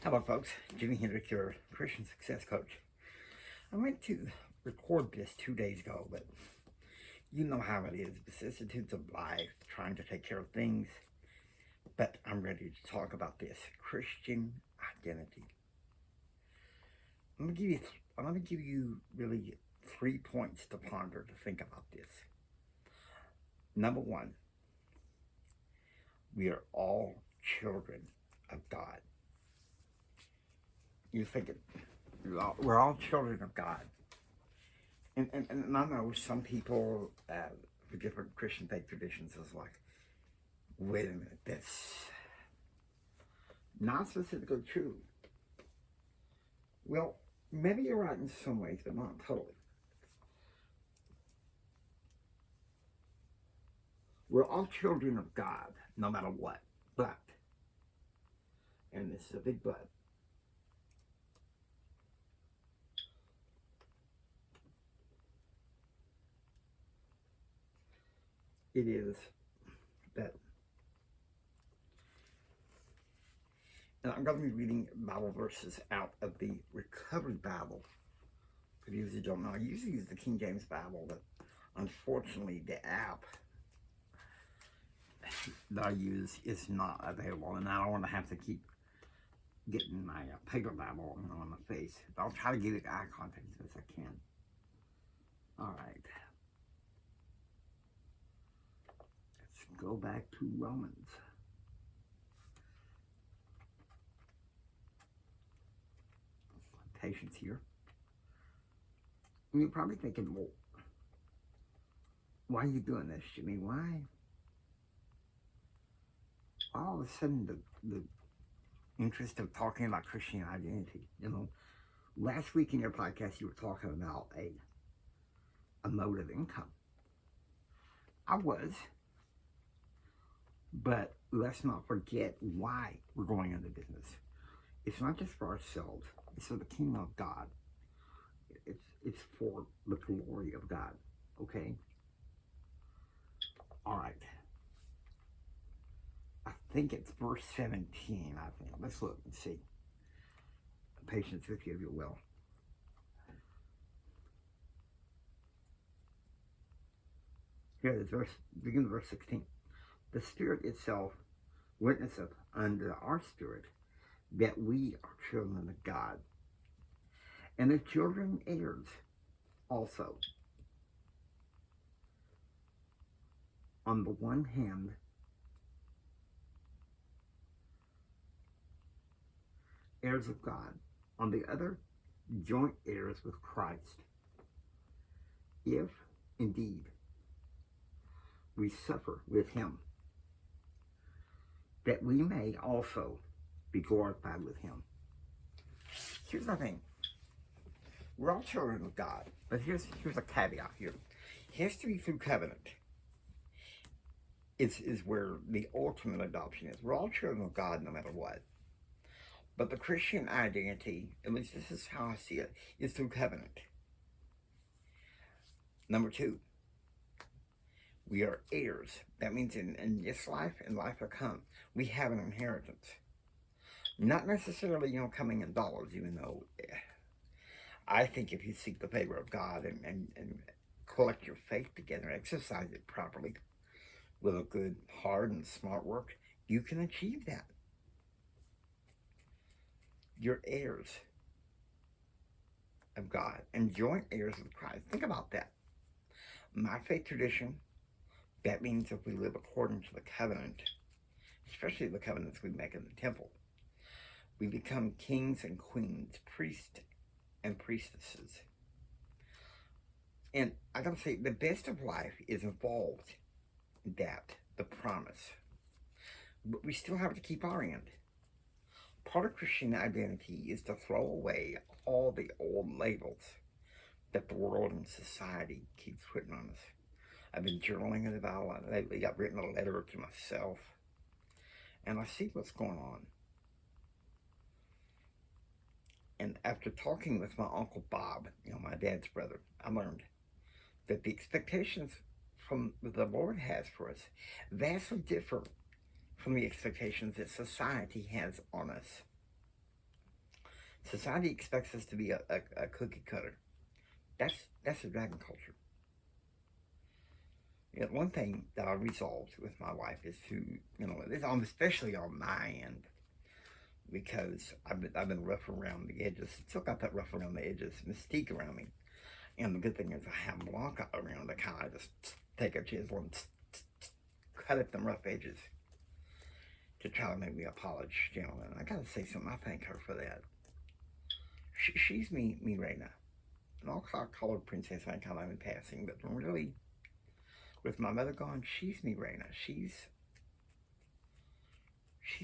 Hello, folks. Jimmy Hendrick, your Christian success coach. I went to record this 2 days ago, but you know how it is. Vicissitudes of life, trying to take care of things. But I'm ready to talk about this Christian identity. I'm gonna give you really 3 points to ponder to think about this. Number one, we are all children of God. You're thinking, we're all children of God. And I know some people for different Christian faith traditions is like, wait a minute, that's not specifically true. Well, maybe you're right in some ways, but not totally. We're all children of God, no matter what. But, and this is a big but, it is that, and I'm going to be reading Bible verses out of the Recovery Bible. For those who don't know, I usually use the King James Bible, but unfortunately the app that I use is not available, and I don't want to have to keep getting my paper Bible on my face. I'll try to get it eye contact as best I can. All right. Let's go back to Romans. Patience here. And you're probably thinking, well, why are you doing this, Jimmy? Why all of a sudden the interest of talking about Christian identity? You know, last week in your podcast, you were talking about a mode of income. I was, but let's not forget why we're going into business. It's not just for ourselves. It's for the kingdom of God. It's for the glory of God. Okay? All right. I think it's verse 17, I think. Let's look and see. Patience with you, if you will. Here it is, begin with verse 16. The Spirit itself witnesseth unto our spirit that we are children of God. And the children heirs also. On the one hand, heirs of God. On the other, joint heirs with Christ. If, indeed, we suffer with him, that we may also be glorified with him. Here's the thing. We're all children of God, but here's a caveat here. History through covenant is where the ultimate adoption is. We're all children of God no matter what. But the Christian identity, at least this is how I see it, is through covenant. Number two, we are heirs. That means in this life and life to come, we have an inheritance. Not necessarily, coming in dollars, even though I think if you seek the favor of God and collect your faith together, exercise it properly with a good, hard, and smart work, you can achieve that. You're heirs of God and joint heirs with Christ. Think about that. My faith tradition, that means if we live according to the covenant, especially the covenants we make in the temple, we become kings and queens, priests and priestesses. And I gotta say, the best of life is involved in that, the promise. But we still have to keep our end. Part of Christian identity is to throw away all the old labels that the world and society keeps putting on us. I've been journaling about it lately. I've written a letter to myself, and I see what's going on. And after talking with my Uncle Bob, my dad's brother, I learned that the expectations from the Lord has for us vastly differ from the expectations that society has on us. Society expects us to be a cookie cutter. That's the dragon culture. One thing that I resolved with my wife is to, especially on my end, because I've been rough around the edges. Still got that rough around the edges mystique around me. And the good thing is I have Blanca around the kind of just take a chisel and cut at them rough edges to try to make me a polished gentleman. I gotta say something. I thank her for that. She's me Reina. And I'll call her Princess. I call her in passing, but really, with my mother gone, she's me Reina. She's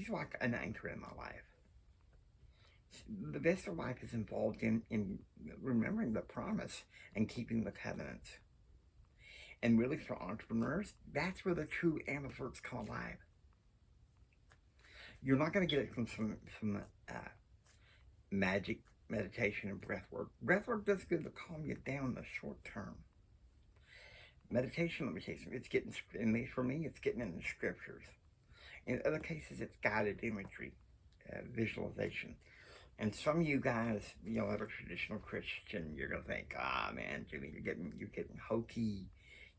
like an anchor in my life. The best of life is involved in remembering the promise and keeping the covenants. And really, for entrepreneurs, that's where the true ambiverts come alive. You're not going to get it from some magic meditation and breath work. Breath work does good to calm you down in the short term. Meditation, let me tell you something, it's getting, for me, it's getting in the scriptures. In other cases, it's guided imagery, visualization. And some of you guys, that are traditional Christian, you're gonna think, man, Jimmy, you're getting hokey,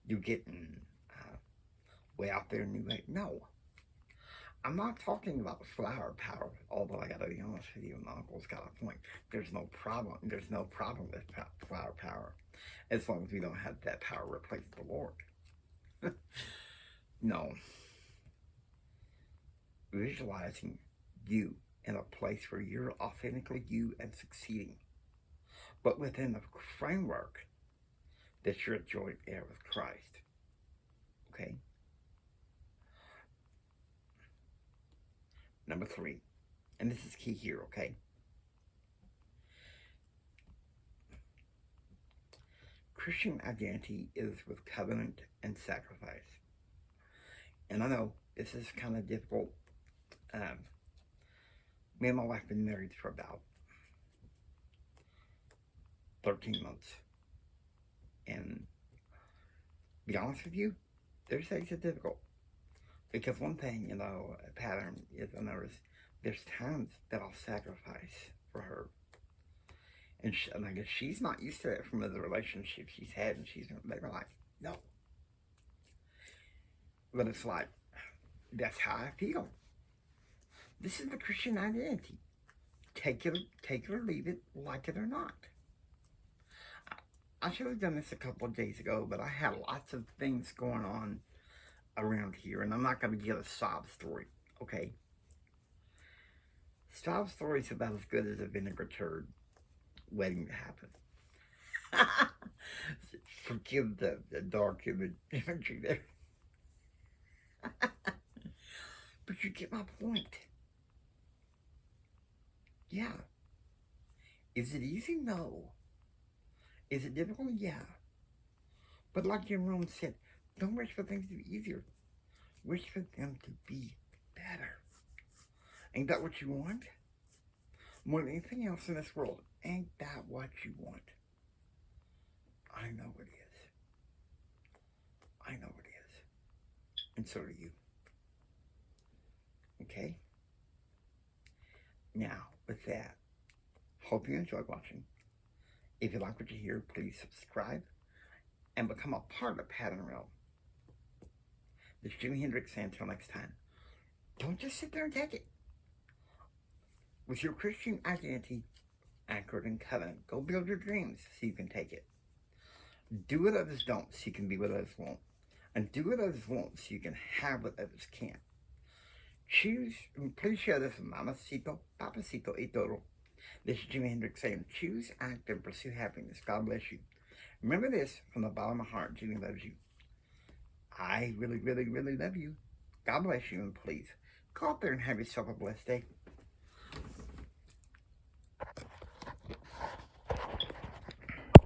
you're getting way out there new age. No, I'm not talking about the flower power. Although I gotta be honest with you, my uncle's got a point. There's no problem. There's no problem with flower power, as long as we don't have that power replace the Lord. No, visualizing you in a place where you're authentically you and succeeding, but within the framework that you're a joint heir with Christ. Okay? Number 3, and this is key here, okay? Christian identity is with covenant and sacrifice. And I know this is kind of difficult. Me and my wife have been married for about 13 months. And to be honest with you, there's days it's difficult. Because one thing, a pattern is I notice there's times that I'll sacrifice for her. And I guess she's not used to it from other relationships she's had, and they were like, no. But it's like, that's how I feel. This is the Christian identity. Take it or leave it, like it or not. I should have done this a couple of days ago, but I had lots of things going on around here, and I'm not going to give a sob story, okay? Sob story's about as good as a vinegar turd waiting to happen. Forgive the dark imagery there. But you get my point. Yeah. Is it easy? No. Is it difficult? Yeah. But like Jim Rohn said, don't wish for things to be easier. Wish for them to be better. Ain't that what you want? More than anything else in this world, ain't that what you want? I know it is. I know it is. And so do you. Okay? Now, with that, hope you enjoyed watching. If you like what you hear, please subscribe and become a part of the Pattern Realm. This is Jimi Hendrix saying until next time, don't just sit there and take it. With your Christian identity anchored in covenant, go build your dreams so you can take it. Do what others don't so you can be what others won't. And do what others won't so you can have what others can't. Choose, and please share this with Mamacito, Papacito, y todo. This is Jimi Hendrix saying, choose, act, and pursue happiness. God bless you. Remember this from the bottom of my heart, Jimi loves you. I really, really, really love you. God bless you, and please, go out there and have yourself a blessed day.